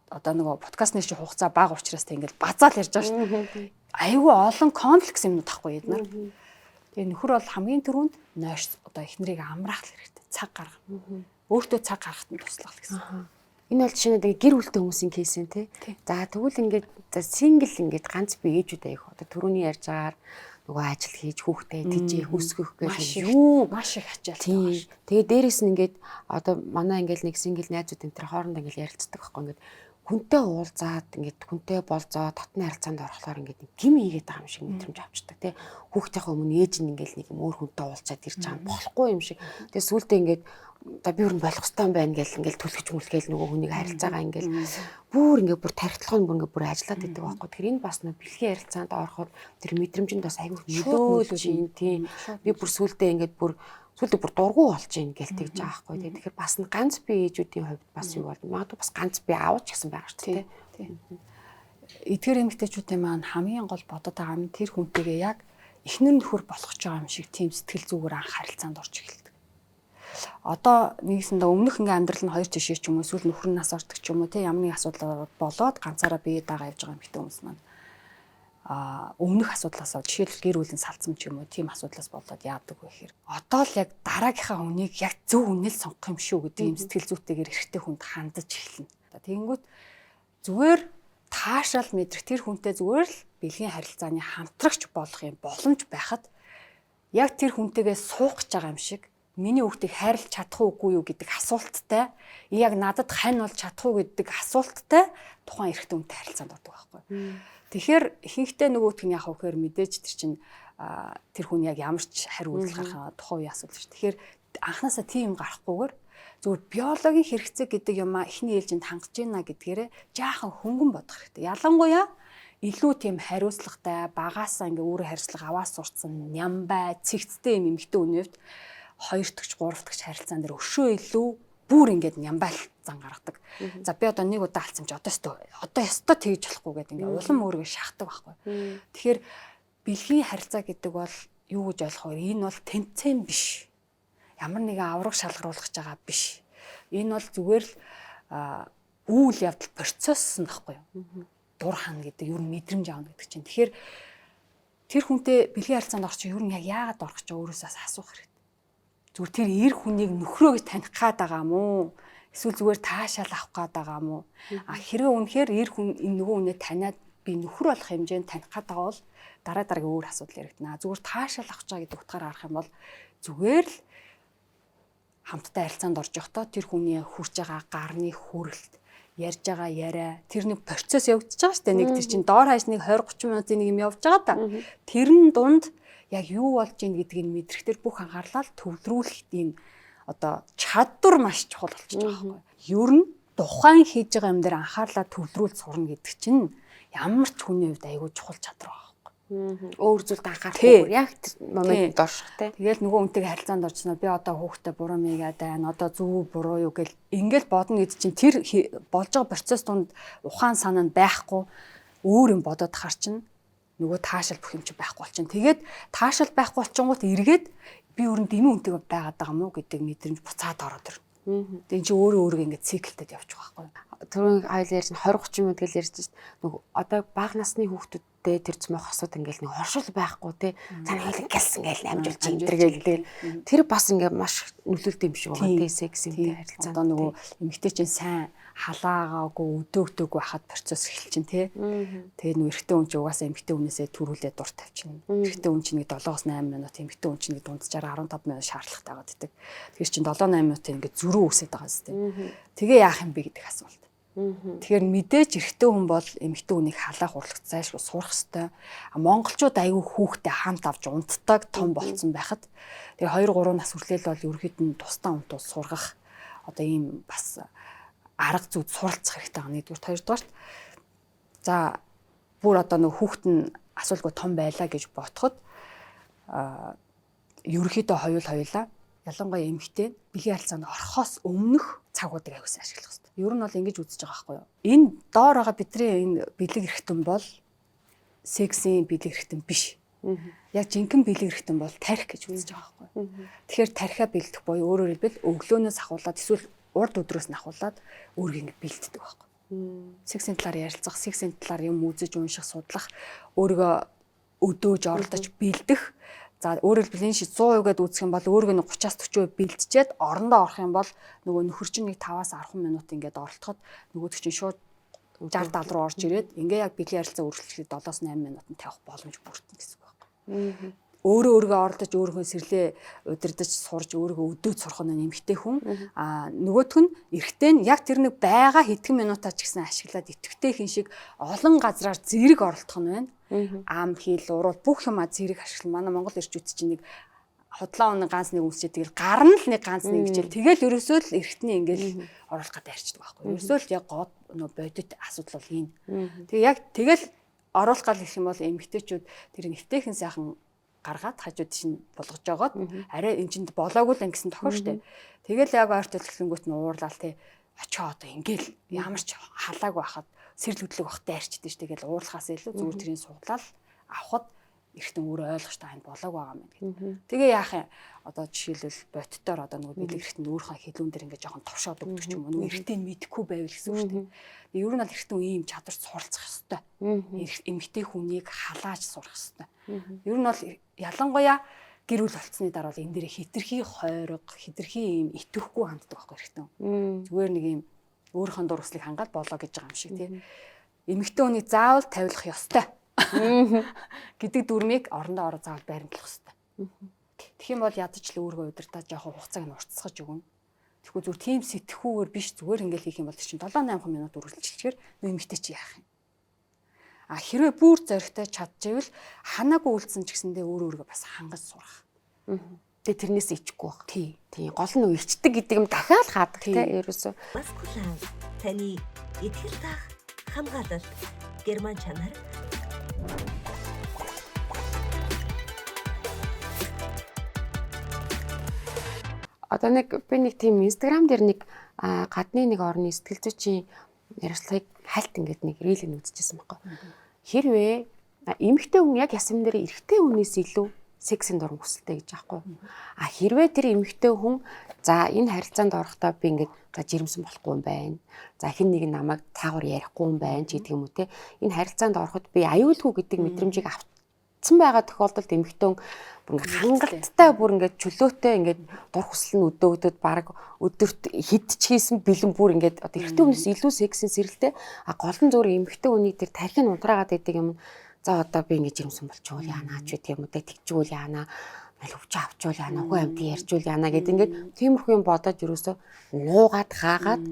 S3: одоо нөгөө подкастны чи хугацаа бага учраас тэ ингээл базаал ярьж байгаа штэ. Айгүй олон комплекс юмнууд тахгүй эднэр. Тэгээ нөхөр бол хамгийн түрүүнд нойрс одоо эхнэрийг амраах хэрэгтэй. Цаг гаргах. Өөртөө цаг гаргахад нь туслах гэсэн.
S1: Энэ бол жишээ нь гэр бүлтэй хүмүүсийн кейс юм тий. За тэгвэл ингээд сингл ингээд ганц бие ээжүүд аях одоо түрүүний ярьж байгаа нөгөө ажил хийж хүүхдээ тийжээ хөсгөх гэж юу
S3: маш их ачаал.
S1: Тэгээ дээрэс нь ингээд одоо манай ингээд нэг сингл найзууд энэ төр хоорондоо ингээд ярилцдаг байхгүй ингээд хүнтэй уулзаад ингээд хүнтэй болзоо татны харилцаанд орохлоор ингээд гим хийгээд байгаа юм шиг мэдрэмж авчдаг тий. Хүүхдийнхээ өмнө ээж нь ингээд нэг юм өөр хүнтэй уулзаад ирж байгаа юм болохгүй юм шиг. Тэгээ сүүлдээ ингээд одоо би өөр нь болох ёстой юм байна гэл ингээд түлхэж мүлгээл нөгөө хүнийг харилцаагаа ингээд бүр ингээд бүр тархитлах нь бүр ингээд бүр ажиллаад идэг байхгүй. Тэгэхээр энэ бас нэг бэлгийн харилцаанд ороход тэр мэдрэмжинд бас аягүй нөлөөлж юм тий. Би бүр сүүлдээ ингээд бүр дургу болж ийн гэл тэгж байгаа байхгүй. Тэгэхээр бас ганц бие ээжүүдийн хувьд бас юу бол магадгүй бас ганц бие авч гэсэн байгаа шүү дээ.
S3: Эдгээр эмэгтэйчүүдийн маань хамгийн гол бодоод байгаа юм тэр хүнтэйгээ яг эхнэр нөхөр болох ч байгаа юм шиг тийм сэтгэл зүгээр анх харилцаанд орж эхэлдэг. Одоо нэгсэндээ өмнөх ингээ амьдрал нь хоёр тишээ ч юм уу эсвэл нөхөр нь нас ордог ч юм уу те ямар нэг асуудал болоод ганцаараа бие дагаа явж байгаа эмэгтэй хүмүүс маань өмнөх асуудлаас жишээлбэл гэр бүлийн салцсан ч юм уу тийм асуудлаас болоод яадаг вэ гэхээр одоо л яг дараагийнхаа хүнийг яг зөв үнэл сонгох юм шүү гэдэг юм сэтгэл зүйтэйгээр эрэгтэй хүнд хандаж эхэлнэ. Тэгэнгүүт зүгээр таашаал мэдрэх тэр хүнтэй зүгээр л бэлгийн харилцааны хамтрагч болох юм боломж байхад яг тэр хүнтэйгээ суух гэж байгаа юм шиг миний хүүхдийг хайрлах чадах уугүй юу гэдэг асуулттай яг надад хань бол чадах уу гэдэг асуулттай тухайн эрэгтэй хүнтэй харилцаанд ордог байхгүй. Тэгэхээр ихэнхдээ нөгөөтг нь яг хөөр мэдээж тэр чинь тэр хүн яг ямар ч хариу үйлдэл гаргахаа тухайн үе асуудал шүү. Тэгэхээр анханасаа тийм гарахгүйгээр зүгээр биологийн хэрэгцээ гэдэг юм эхний ээлжинд хангаж байна гэдгээрээ жаахан хөнгөн бодох хэрэгтэй. Ялангуяа илүү тийм хариуцлагатай багаасаа ингээ өөрөө хариуцлага аваад сурцсан нямбай цэгцтэй юм эмэгтэй үнэвд 2 дахь 3 дахь харилцаан дээр өшөө илүү бүр ингээд нямбайл зан гаргадаг. За би одоо нэг удаа алдсан чи одоо ёстой тэгж болохгүй гэдэг ингээ улам өөрийгөө шахдаг байхгүй. Тэгэхээр бэлгийн харилцаа гэдэг бол юу гэж ойлгох вэ? Энэ бол тэмцээн биш. Ямар нэгэн авраг шалгаруулах гэж байгаа биш. Энэ бол зүгээр л үйл явдал процесс нь байхгүй юу? Дур хана гэдэг ер нь мэдрэмж аавна гэдэг чинь. Тэгэхээр тэр хүнтэй бэлгийн харилцаанд орчих ер нь яг яагаад орох гэж өөрөөсөө асуух хэрэгтэй. Зүгээр тэр эр хүнийг нөхрөө гэж таних гээд байгаа мó? Эсвэл зүгээр таашаал авах гээд байгаа мó? Хэрвээ үнэхээр эр хүн энэ нөгөө хүнээ таниад би нөхөр болох хэмжээнд таних гээд байгаа бол дараагийн өөр асуудал яригдана. Зүгээр таашаал авах чаа гэдэг утгаараа харах юм бол зүгээр л хамтдаа харилцаанд орж явахдаа тэр хүний хүрж байгаа гарны хүрэлт ярьж байгаа яриа тэр нэг процесс явагдаж байгаа шүү дээ. Нэг тэр чинь доор хаяж нэг 20-30 минутын нэг юм явж байгаа да. Тэрэн дунд яг юу болж ийн гэдгийг мэдрэх тэр бүх анхаарлаа төвлөрүүлэх тийм одоо чадвар маш чухал болчихж байгаа байхгүй. Ер нь тухайн хийж байгаа юм дээр анхаарлаа төвлөрүүл сурна гэдэг чинь ямар ч хүний хувьд айгүй чухал чадвар байгаа.
S1: Өөр зүйлд анхаарахгүй яг моментд орших те.
S3: Тэгэл нөгөө үнтэйгээ харилцаанд орчихсноо би одоо хүүхдээ буруу мийгээд байна. Одоо зөв буруу юу гэл ингээл бодно гэдэг чинь тэр болж байгаа процесс донд ухаан санаа нь байхгүй өөр юм бодоод хар чинь нөгөө таашаал бүх юм чи байхгүй болчихно. Тэгээд таашаал байхгүй болчихгоот эргээд би өөрөнд дэмий үнтэйгээ байгаад байгаа мó гэдэг мэдрэмж буцаад ороод ирнэ. Тэгээд чи өөрөө өөрийгөө ингээд циклтэд явчих байхгүй.
S1: Түрүүн айлаар 20-30 минут гэж ярьж шít. Нөгөө одоо бага насны хүүхдүүдтэй тэр цомох асуудал ингээл нэг хоршил байхгүй те. Цаана хэл гэлсэн гээл амжуулж интергээл те. Тэр бас ингээ маш нөлөөлт юм шиг байгаа те. Секс юмтэй харилцаа.
S3: Одоо нөгөө эмэгтэй чинь сайн халаагаагүй өдөөгдөөгүй хахад процесс эхэлж чинь те. Тэгээд нөгөө эрэгтэй хүн чинь угаасаа эмэгтэй хүнээсээ төрүүлээ дур тавьчихна. Эрэгтэй хүн чинь 7-8 минут, эмэгтэй хүн чинь дунджаар 15 минут шаардлагатай байгаа гэдэг. Тэгэхээр чинь 7-8 минут ингээ зөрүү үсээд байгаа зү те. Тэгээ яах юм бэ гэдэг асуулт. Тэгэхээр мэдээж эрэгтэй хүн бол эмэгтэй хүнийг халаах урлагт зайлшгүй сурах ёстой. Монголчууд аягүй хүүхдээ хамт авч унтдаг том болцсон байхад тэгээ 2-3 нас хүрлээл бол ерөөд нь тусдаа унтуул сургах одоо ийм бас арга зүйд суралцах хэрэгтэй байгаа нэгдүгээр хоёрдугаарт. За бүр одоо нөх хүүхэд нь асуулгүй том байлаа гэж ботход ерөөхдөө хоёулаа ялангуяа эмэгтэй бэлгийн харилцаанд орохоос өмнөх цагуудыг аяgus ашиглах хэрэгтэй. Ер нь бол ингэж үзэж байгаа байхгүй юу? Энэ доор байгаа бидний энэ бэлэг эрхтэн бол сексийн бэлэг эрхтэн биш. Яг жинхэнэ бэлэг эрхтэн бол тарих гэж үзэж байгаа байхгүй юу? Тэгэхээр тарихаа бэлдэх буюу өөрөөр хэлбэл өглөөнөөс ахуулаад эсвэл урд өдрөөс нь ахуулаад өөрийг ингэ бэлддэг байхгүй юу? Сексийн талаар ярилцах, сексийн талаар юм үзэж унших, судлах, өөрийгөө өдөөж оролдож бэлдэх. За өөрөөр хэлбэл энэ ши 100% гээд үзэх юм бол өөргөө 30-аас 40% бэлтжээд орондоо орох юм бол нөгөө нөхөр чинь нэг 5-аас 10 минут ингээд оролдоход нөгөөдөг чинь шууд 60-70 руу орж ирээд ингээ яг бэлгийн харилцаа үргэлжлэхэд 7-8 минутанд тавих боломж бүрдэнэ гэсэн үг байна. Өөрөөгөө оролдож өөрийнхөө сэрлээ удирдах сурж өөрийгөө өдөөж сурах нь нэмэгтэй хүн. Нөгөөх нь эрэгтэй нь яг тэр нэг байгаа хэдхэн минутаа ч гэсэн ашиглаад идэвхтэйхэн шиг олон газраар зэрэг оролдох нь байна. Ам хил уруул бүх юм зэрэг ашиглан манай Монгол ирчүүд чинь нэг худлаа унаа ганц нэг үнсчээ тэгэл гарна л нэг ганц нэг гэж тэгэл ерөөсөө л эрэгтний ингээл оруулах гэдэг ярьчдаг байхгүй. Ерөөсөө л яг гоо нөө бодит асуудал бол энэ. Тэгээ яг тэгэл оруулах гал гэх юм бол эмэгтэйчүүд тэр нэвтэйхэн сайхан гаргаад хажууд чинь болгож жагаад арай эн чинь болоогүй л ингэсэн тохио штэ. Тэгэл яг ойртол эхлэнгүүт нь уурлал те очоо одоо ингээл ямар ч халаагүй байхад сэрэл хөдлөг бахтай арчдээ штэ гэл уурлахаас илүү зүгээр тэрийн суглал авахд эргэтэн өөрөө ойлгож та энэ болоог байгаа юм гэдэг. Тэгээ яах юм одоо жишээлбэл боттоор одоо нөгөө бэлэг эргэтэн өөрийнхөө хэлүүн дээр ингээ жоохон товшоод өгдөг ч юм уу нөгөө эргэтэн мэдхгүй байвал гэсэн үг шүү дээ. Ер нь бол эргэтэн ийм чадварт суралцах ёстой. Эмэгтэй хүнийг халааж сурах ёстой. Ер нь бол ялангуяа гэр бүл болцсны дараа бол энэ дээр хитрхи хойрог, хитрхи ийм итгэхгүй ханддаг байхгүй эргэтэн. Зүгээр нэг ийм өөрийнхөө дурслыг хангаад болоо гэж байгаа юм шиг тийм. Эмэгтэй хүнийг заавал тавилах ёстой. гэдэг дүрмийг орондоо ороо заавал байрамтлах хэрэгтэй. Тэгэх юм бол ядаж л өөргөө удирдах жоохон хугацааг нь уртсгаж өгнө. Тэгэхгүй зүгээр тийм сэтгхүүгээр биш зүгээр ингээл хийх юм бол чинь 7-8 минут үргэлжилчихээр нөө эмэгтэй чи яах юм. А хэрвээ бүр зоригтой чадчихвэл ханаагүй үлдсэн ч гэсэндээ өөрөө өөрийгөө бас хангаж сурах.
S1: Тэгээ тэрнээс ичхгүй баг.
S3: Тий.
S1: Тийм гол нь ичдэг гэдэг юм дахиад хаадаг те ерөөсөө.
S2: Маскулан таны итгэл таах хамгаалалт герман чанар
S1: Одоо би нэг тийм Instagram дээр нэг гадны нэг орны сэтгэл зүйчийн ярилцлагыг хальт ингээд нэг рилийг үзчихсэн байхгүй. Хэрвээ эмэгтэй хүн яг ясам дээр эрэгтэй хүнээс илүү сексийн дуран хүсэлтэй гэж аахгүй. А хэрвээ тэр эмэгтэй хүн за энэ харилцаанд орохдоо би ингээд за жирэмсэн болохгүй юм байна. За хэн нэг намайг цаагаар ярихгүй юм байна ч гэдэг юм уу те. Энэ харилцаанд ороход би аюулгүй гэдэг мэдрэмжийг авсан байгаа тохиолдолд эмэгтэй хүн бүр ингээд хангалттай бүр ингээд чөлөөтэй ингээд дур хүсэл нь өдөөдөд баг өдөрт хидч хийсэн бэлэн бүр ингээд одоо эрэгтэй хүнээс илүү сексийн сэрэлтэй а гол нь зөвөр эмэгтэй хүний тэр тархин унтраагаад байдаг юм. За одоо би ингэж жирэмсэн болчихвол яана ч гэдэг юм уу те тэгчүүл яана мэл өвч авчвал яана хөө амт ярьжүүл яана гэдэг ингээд тиймэрхүү юм бодоод юусоо нуугаад хаагаад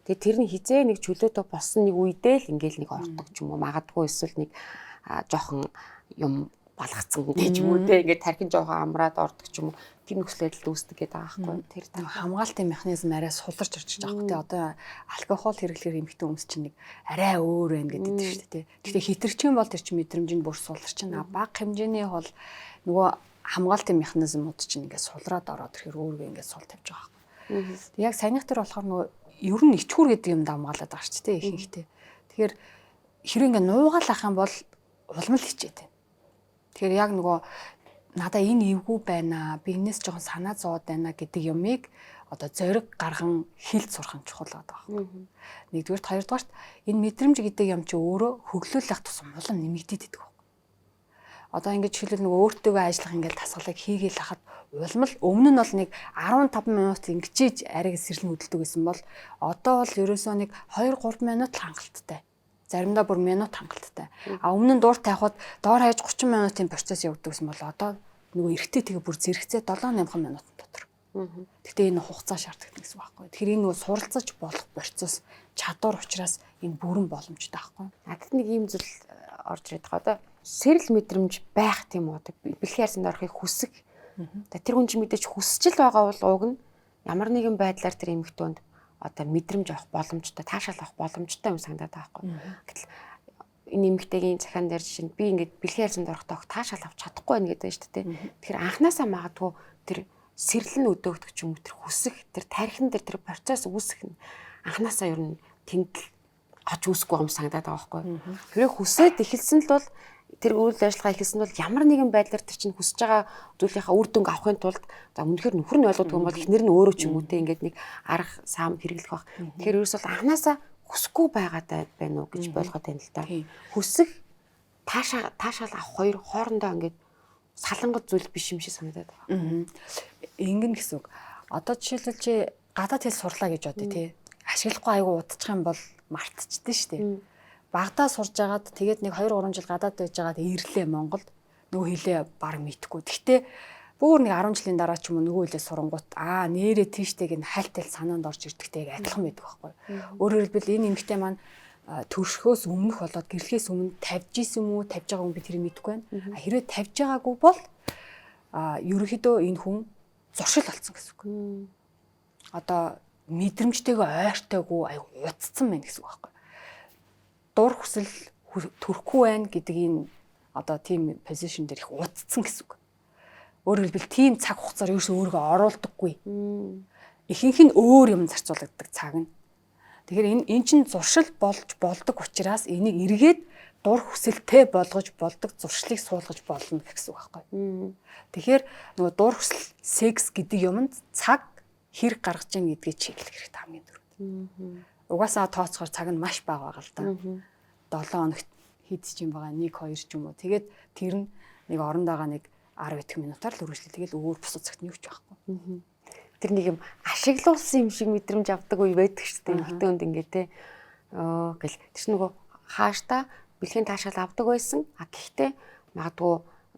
S1: тэгээ тэр нь хизээ нэг чөлөөтэй болсон нэг үедээ л ингээл нэг ордог ч юм уу магадгүй эсвэл нэг жоохон юм балгацсан гэж юм уу те ингээд тархин жоохон амраад ордог ч юм уу тэр нөхцөлөд л үүсдэг гэдэг байгаа байхгүй тэр
S3: хамгаалтын механизм арай суларч орчих жоох те одоо алкогол хэрэглэхээр эмэгтэй хүмүүс чинь нэг арай өөр байна гэдэг дээ шүү дээ те гэхдээ хитэрчин бол тэр чинь мэдрэмжинд бүр суларч байна бага хэмжээний бол нөгөө хамгаалтын механизмууд чинь ингээд сулраад ороод ирэхээр өөргөө ингээд сул тавьж байгаа байхгүй яг саяных тэр болохоор нөгөө ер нь ичхүр гэдэг юм дамгаалаад байгаа ч те ихэнхдээ тэгэхээр хэрэг ингээд нуугаал ах юм бол улмал хичээд байна тэгэхээр яг нөгөө надаа энэ эвгүй байна. Би энэс жоохон санаа зовоод байна гэдэг юмыг одоо зориг гарган хэлж сурах нь чухал байгаа байхгүй. Нэгдүгээрт хоёрдугаарт энэ мэдрэмж гэдэг юм чи өөрөө хөглөөлөх тусам улам нэмэгдээд идэг байхгүй. Одоо ингэж хэлэл нөгөө өөртөөгөө ажиллах ингээл тасгалыг хийгээл хахад улмал өмнө нь бол нэг 15 минут ингэж ариг сэрлэн хөдөлдөг гэсэн бол одоо бол ерөөсөө нэг 2-3 минут хангалттай. Заримдаа бүр минут хангалттай. А өмнө нь дуур тавихад доор хаяж 30 минутын процесс явагддаг гэсэн бол одоо нөгөө эргэтэй тэгээ бүр зэрэгцээ 7-8 минут дотор. Гэхдээ энэ хугацаа шаарддаг гэсэн үг байхгүй. Тэгэхээр энэ нөгөө суралцаж болох процесс чадвар учраас энэ бүрэн боломжтой байхгүй.
S1: Надад нэг юм зүйл орж ирээд байгаа. Одоо сэрэл мэдрэмж байх тийм үү? Бэлгийн харьцаанд орохыг хүсэх. Тэр хүн чинь мэдээж хүсэж л байгаа бол уг нь ямар нэгэн байдлаар тэр эмэгтэйнд одоо мэдрэмж авах боломжтой, таашаал авах боломжтой юм санагдаад байгаа байхгүй. Гэтэл энэ эмэгтэйгийн захиан дээр жишээ нь би ингээд бэлгийн харьцаанд орохдоо таашаал авч чадахгүй байна гэдэг нь шүү дээ. Тэгэхээр анханасаа магадгүй тэр сэрлэн өдөөгдөх ч юм уу тэр хүсэх, тэр тархин дээр тэр процесс үүсэх нь анханасаа ер нь тэнд оч үүсэхгүй юм санагдаад байгаа байхгүй. Хэрэг хүсээд эхэлсэн л бол тэр үйл ажиллагаа ихэлсэн бол ямар нэгэн байдлаар тэр чинь хүсэж байгаа зүйлийнхаа үр дүнг авахын тулд за үнэхээр нөхөр нь ойлгодог юм бол эхнэр нь өөрөө ч юм уу те ингээд нэг арга саам хэрэглэх байх. Тэгэхээр ерөөсөө анханасаа хүсэхгүй байгаад байна уу гэж болгоод байна л да. Хүсэх таашаал авах хоёр хоорондоо ингээд салангат зүйл биш юм шиг санагдаад байна.
S3: Ингэн гэсэн үг. Одоо жишээлбэл чи гадаад хэл сурлаа гэж бодъё тий. Ашиглахгүй айгу удчих юм бол мартчихдээ шүү дээ. Багадаа сурж агаад тэгээд нэг 2-3 жил гадаад байж агаад ирлээ Монголд нөгөө хэлээ баг мэдхгүй. Гэхдээ бүр нэг 10 жилийн дараа ч юм уу нөгөө хэлээ сурангуут нэрээ тийштэйг нь хальтал санаанд орж ирдэгтэйг адилхан байдаг байхгүй. Өөрөөр хэлбэл энэ эмэгтэй маань төршхөөс өмнөх болоод гэрлэхээс өмнө тавьж исэн юм уу, тавьж байгаа юм би тэр мэдэхгүй байна. Хэрвээ тавьж байгаагүй бол ерөнхийдөө энэ хүн зуршил болсон гэсэн үг. Одоо мэдрэмжтэйгээ ойртойгоо аюу уцсан байна гэсэн үг байхгүй. Дур хүсэл төрөхгүй байна гэдэг энэ одоо тийм позишн дээр их уцсан гэсэн үг. Өөрөөр хэлбэл тийм цаг хугацаар ерөөсөө өөрийгөө оруулдаггүй. Ихэнх нь өөр юм зарцуулагддаг цаг нь. Тэгэхээр энэ чинь зуршил болж болдог учраас энийг эргээд дур хүсэлтэй болгож болдог зуршлыг суулгаж болно гэсэн үг байхгүй. Тэгэхээр нөгөө дур хүсэл секс гэдэг юмд цаг хэрэг гаргаж ийн гэдгийг чиглэх хэрэгтэй хамгийн дөрөв. Угаасаа тооцохоор цаг нь маш бага байгаа л да. 7 хоногт хийдэж юм байгаа 1-2 ч юм уу. Тэгээд тэр нь нэг орондоогоо нэг 10 минутаар л үргэлжлэе. Тэгэл өөр бусад цагт нь юу ч байхгүй.
S1: Тэр нэг юм ашиглуулсан юм шиг мэдрэмж авдаг үе байдаг шүү дээ. Эмэгтэйнд ингээд те. Гэл тэр нөгөө хааштай бэлгийн таашаал авдаг байсан. Гэхдээ магадгүй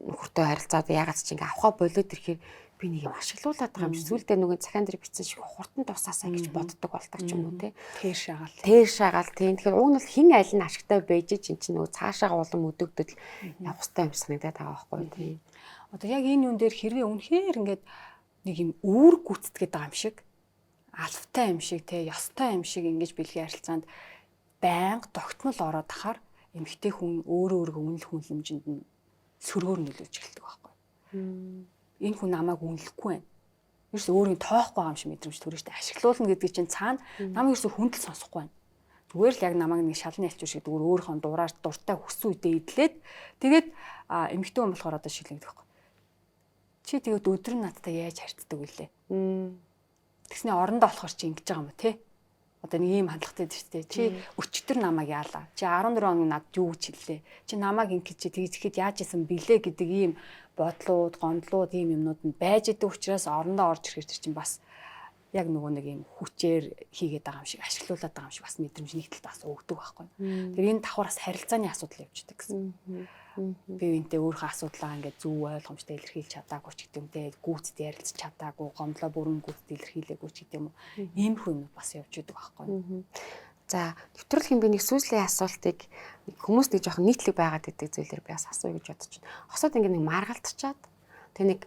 S1: нөхөртөө харилцаад ягаад ч ингэ авахаа болоод ирэхээр би нэг юм ашиглуулад байгаа юм шиг сүулдэ нөгөө цахиан дээр бичсэн шиг хурдан тусаасаа гэж боддог болдог ч юм уу те.
S3: Тэр шагаал.
S1: Тэр шагаал тийм. Тэгэхээр уг нь бол хин аль нь ашигтай байж чинь нөгөө цаашаага улам өдөгдөл явах хэрэгтэй юм санагдаад байгаа байхгүй тийм.
S3: Одоо яг энэ юм дээр хэрвээ үнэхээр ингээд нэг юм үүр гүцэтгээд байгаа юм шиг алфтай юм шиг те ёстой юм шиг ингэж бэлгийн харилцаанд байнга тогтмол ороод тахаар эмэгтэй хүн өөрөө үнэл хүнлэмжинд нь сөргөөр нөлөөлж эхэлдэг байхгүй. Энэ хүн намайг үнэлэхгүй байна. Ерөөс өөрийн тоохгүй байгаа юм шиг мэдрэмж төрөж штэ ашиглуулна гэдгийг чинь цаана намайг ерөөс хүндэл сонсохгүй байна. Зүгээр л яг намайг нэг шалны ялч шиг зүгээр өөрийнхөө дураар дуртай хүссэн үедээ идлээд тэгээд эмэгтэй хүн болохоор одоо шилэгдэх байхгүй. Чи тэгээд өдөр нь надтай яаж харьцдаг вүлээ? Тэгснэ орондоо болохоор чи ингэж байгаа юм те. Одоо нэг ийм хандлагатай дээ чи өчтөр намайг яалаа. Чи 14 хоног надад юу гэж хэллээ? Чи намайг ингэж чи тэгж ихэд яаж исэн бэлээ гэдэг ийм бодлууд, гомдлууд ийм юмнууд нь байж идэг учраас орондоо орж ирэхээр чинь бас яг нөгөө нэг ийм хүчээр хийгээд байгаа юм шиг ашиглуулад байгаа юм шиг бас мэдрэмж нэг талд бас өгдөг байхгүй. Тэр энэ давхараас харилцааны асуудал явждаг гэсэн. Би энтэй өөрийнхөө асуудлаа ингээд зөв ойлгомжтой илэрхийлж чадаагүй ч гэдэг юм те гүйцэд ярилцж чадаагүй гомдлоо бүрэн гүйцэд илэрхийлээгүй ч гэдэг юм уу ийм хүн бас явж идэг байхгүй.
S1: За нэвтрүүлгийн би нэг сүүлийн асуултыг хүмүүс нэг жоохон нийтлэг байгаад идэг зүйлээр би бас асууя гэж бодож байна. Хосууд ингээд нэг маргалтчаад тэг нэг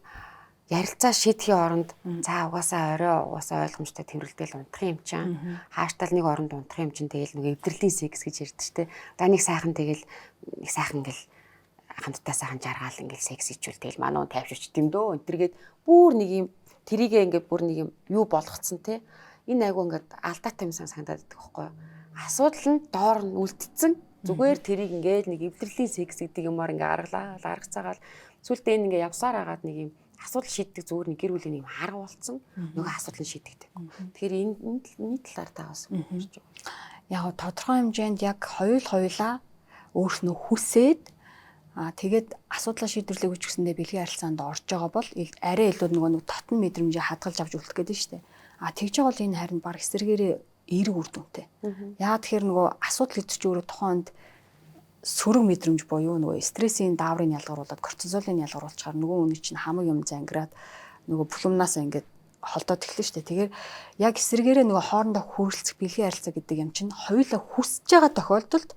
S1: ярилцаа шийдэхийн оронд за угаасаа ойлгомжтой тэмрэлтэл унтах юм чинь хааштай нэг оронд унтах юм чинь тэгэл нэг эвдэрлийн секс гэж ярьдаг штэ. За нэг сайхан тэгэл нэг сайхан ингээл хамтдаа сайхан жаргаал ингээл секс хийчихвэл тэгэл мануу тайвширч тийм дөө энтергээд бүр нэг юм тэрийгээ ингээд бүр нэг юм юу болгоцсон те. Энэ айгу ингээд алдаатай юм санагдаад байдаг байхгүй юу? Асуудал нь доор нь үлдсэн. Зүгээр тэрийг ингээд нэг эвдэрлийн секс гэдэг юмар ингээд аргацаагаал сүултээ энэ ингээд явсаар агаад нэг юм асуудал шийддэг зүгээр нэг гэр бүлийн нэг арга болцсон. Нөгөө асуудлыг шийдэгдэг. Тэгэхээр энэ талаар та бас хэлж байгаа.
S3: Яг тодорхой хэмжээнд яг хоёулаа өөрснөө хүсээд тэгээд асуудлаа шийдвэрлэе гэж гисэндээ бэлгийн харилцаанд орж байгаа бол арай илүү нөгөө дотн мэдрэмжээ хадгалж авч үлдэх гэдэг нь шүү дээ. Тэгж байгаа бол энэ харин баг эсрэгээрээ эерэг үр дүнтэй. Яа тэгэхээр нөгөө асуудал гэдэг чинь өөрөө тухайд сөрөг мэдрэмж буюу нөгөө стрессийн дааврын ялгаруулад кортизолын ялгаруулчаар нөгөө хүний чинь хамаг юм зангираад нөгөө булумнаас ингээд холдоод эхэлнэ шүү дээ. Тэгэхээр яг эсрэгээрээ нөгөө хоорондоо хүрэлцэх бэлгийн харилцаа гэдэг юм чинь хоёулаа хүсэж байгаа тохиолдолд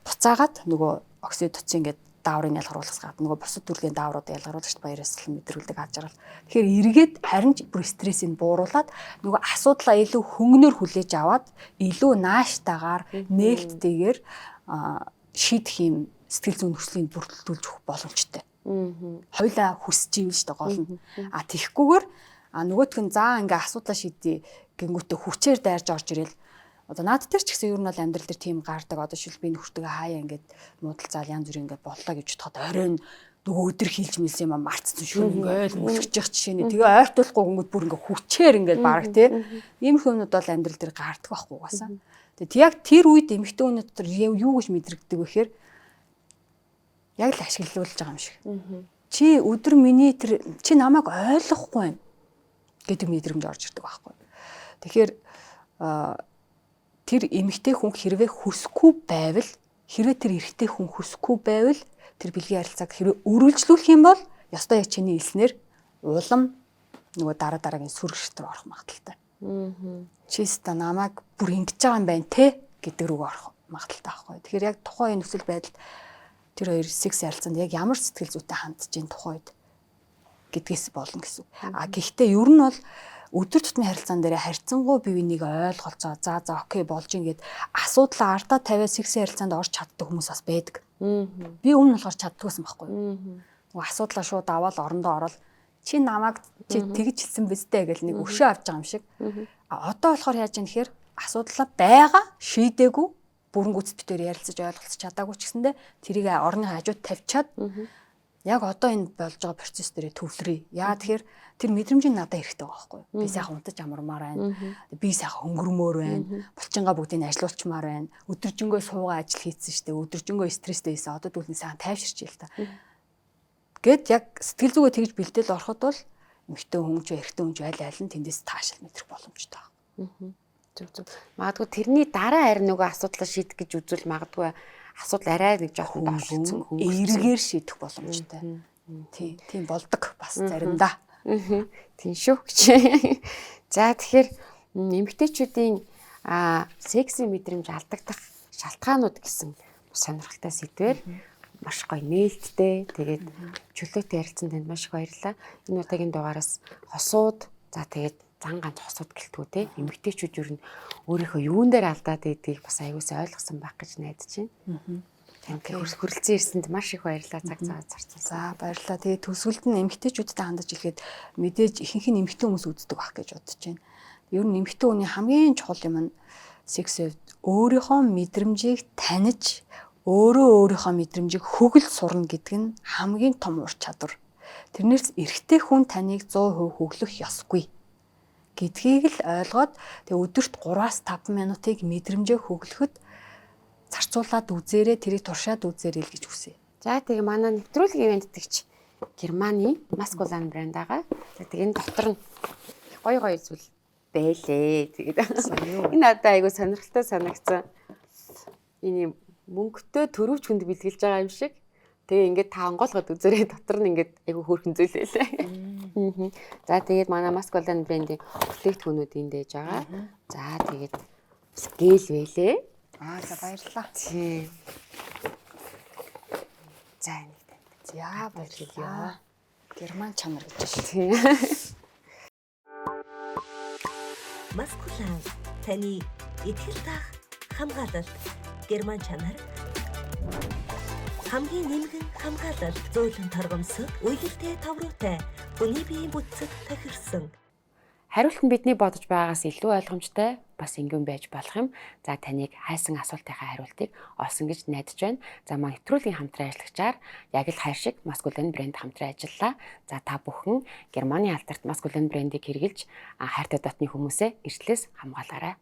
S3: буцаагаад нөгөө окситоцин ингээд дааврын ялгаруулахаас гадна нөгөө бусад төрлийн даавруудыг ялгаруулагч баяраас л мэдрүүлдэг аз жаргал. Тэгэхээр эргээд харин бүр стрессийг бууруулад нөгөө асуудлаа илүү хөнгөнөр хүлээж аваад илүү нааштайгаар нээлттэйгээр шийдэх юм сэтгэл зүйн нөхцөлийг бүрдүүлж өгөх боломжтой. Хоёлаа хүсэж ивэл шүү дээ гол нь. Тэгэхгүйгээр нөгөөх нь заа ингээ асуудлаа шийдээ гингүүтээ хүчээр дайрж орж ирэл. Одоо наад дээр ч гэсэн ер нь бол амьдрал дээр тийм гардаг. Одоо шил би нөхөртөөгөө хаяа ингээд муудалцаал янз бүрийн ингээд боллоо гэж бодоход оройн нөгөө өдөр хийлж мэлсэн юм марцсан шүү ингээд мөлгөж явах жишээний. Тэгээ ойртуулахгүй гингүүд бүр ингээд хүчээр ингээд бараг тий. Ийм хүмүүд бол амьдрал дээр гардаг байхгүй угаасаа. Тэгээ яг тэр үед эмэгтэй хүн дотор юу гэж мэдрэгдэг вэ гэхээр яг л ашиглуулж байгаа юм шиг. Чи өдөр миний тэр чи намайг ойлгохгүй байна гэдэг мэдрэмж орж ирдэг байхгүй. Тэгэхээр тэр эмэгтэй хүн хэрвээ хүсэхгүй байвал хэрвээ тэр эрэгтэй хүн хүсэхгүй байвал тэр бэлгийн харилцааг хэрвээ өргөлжлүүлэх юм бол ёстой яг чиний хэлснээр улам нөгөө дараагийн сүргэж рүү орох магадaltaй. Чиста намайг бүр ингэж байгаа юм байна те гэдэг рүү орох магадaltaй байхгүй. Тэгэхээр яг тухайн нөхцөл байдалд тэр хоёр секс харилцаанд яг ямар сэтгэл зүйтэй хандж ийн тухайд гэдгээс болно гэсэн. Гэхдээ ер нь бол өдөр тутмын харилцаан дээр харьцангуй бие биенийг ойлголцоо за окей болж ингээд асуудлаа ардаа тавиад секс харилцаанд орж чаддаг хүмүүс бас байдаг. Би өмнө болохоор чаддгүйсэн байхгүй. Нөгөө асуудлаа шууд аваад орондоо ороод чи намайг чи тэгж хэлсэн бэстэй гэж нэг өшөө авч байгаа юм шиг. Одоо болохоор яаж юм нэхэр асуудлаа байгаа шийдээгүй бүрэн гүйцэд битээр ярилцаж ойлголцож чадаагүй ч гэсэндэ тэрийг орны хажууд тавьчаад яг одоо энэ болж байгаа процесс дээр төвлөрье. Яа тэгэхээр тэр мэдрэмжийн надад хэрэгтэй байгаа байхгүй. Би сайхан унтаж амармаар байна. Би сайхан хөнгөрмөр байна. Булчингаа бүгдийг ажилуулчмаар байна. Өдөржингөө суугаа ажил хийсэн штэ. Өдөржингөө стресстэй байсан. Одоо тэгвэл сайхан тайвширч ийл та. Гэт яг сэтгэл зүгээ тэгж бэлдээл ороход бол эмэгтэй хүн ч эрэгтэй хүн ч айл нь тэндээс таашаал мэдрэх боломжтой байна.
S1: Зүг. Магадгүй тэрний дараа харин нөгөө асуудлаа шийдэх гэж үзвэл магадгүй асуудал арай нэг жоохон доошсон
S3: эргээр шийдэх боломжтой. Тийм болдог бас заримдаа.
S1: Тийм шүү гэж. За тэгэхээр эмэгтэйчүүдийн секси мэдрэмж алдагдах шалтгаанууд гэсэн сонирхолтой сэдвээр маш гоё нээлттэй тэгээд чөлөөтэй ярилцсан танд маш их баярлалаа. Энэ удаагийн дугаараас хосууд за тэгээд зан ганц хосууд гэлтгүү те эмэгтэйчүүд юу н өөрийнхөө юун дээр алдаад байдгийг бас аягуусаа ойлгосон байх гэж найдаж байна. Танд хүрэлцэн ирсэнд маш их баярлалаа. Цаг цаа зарцсан.
S3: За баярлалаа. Тэгээд төсвөлд нь эмэгтэйчүүдтэй хандаж ирэхэд мэдээж ихэнх нь эмэгтэй хүмүүс үздэг байх гэж бодож байна. Ер нь эмэгтэй хүний хамгийн чухал юм нь секс өөрийнхөө мэдрэмжийг таньж өөрийнхөө мэдрэмжийг хөглж сурна гэдэг нь хамгийн том ур чадвар. Тэрнээс эрэгтэй хүн таныг 100% хөглөх ёсгүй гэдгийг л ойлгоод тэгээ өдөрт 3-5 минутыг мэдрэмжээ хөглөхөд зарцуулаад үзээрэй, тэрийг туршаад үзээрэй л гэж хүсье.
S1: За тэгээ манай нэвтрүүлгийн ивент дэгч Германы Masculine брэнд байгаа. Тэгээ энэ дотор нь гоё зүйл бэлээ. Тэгээд энэ надад айгүй сонирхолтой санагдсан. Энэ мөнгөтэй төрөвч хүнд бэлгэлж байгаа юм шиг. Тэгээ ингээд та онгойлгоод үзээрэй дотор нь ингээд айгүй хөөрхөн зүйл байлаа. За тэгээд манай Masculine брэндийн бүтээгдэхүүнүүд энд дэж байгаа. За тэгээд гэл байлээ.
S3: За баярлалаа.
S1: Тийм. За нэг танд.
S3: За баярлалаа. Герман чанар гэж байна.
S1: Тийм.
S2: Masculine таны итгэл таах хамгаалалт герман чанар хамгийн нэмгэн хамгаалалт зөөлөн торгомсод үеэртэй тавруутай хүний биеийн бүтцэд тохирсон.
S1: Хариулт нь бидний бодож байгаагаас илүү ойлгомжтой бас ингэн байж болох юм. За таныг хайсан асуултынхаа хариултыг олсон гэж найдаж байна. За маань нэвтрүүлгийн хамтран ажиллагчаар яг л хайр шиг Masculine брэнд хамтран ажиллалаа. За та бүхэн Германы алдарт Masculine брэндийг хэрэгжилж хайртай дотны хүмүүсээ эртлээс хамгаалаарай.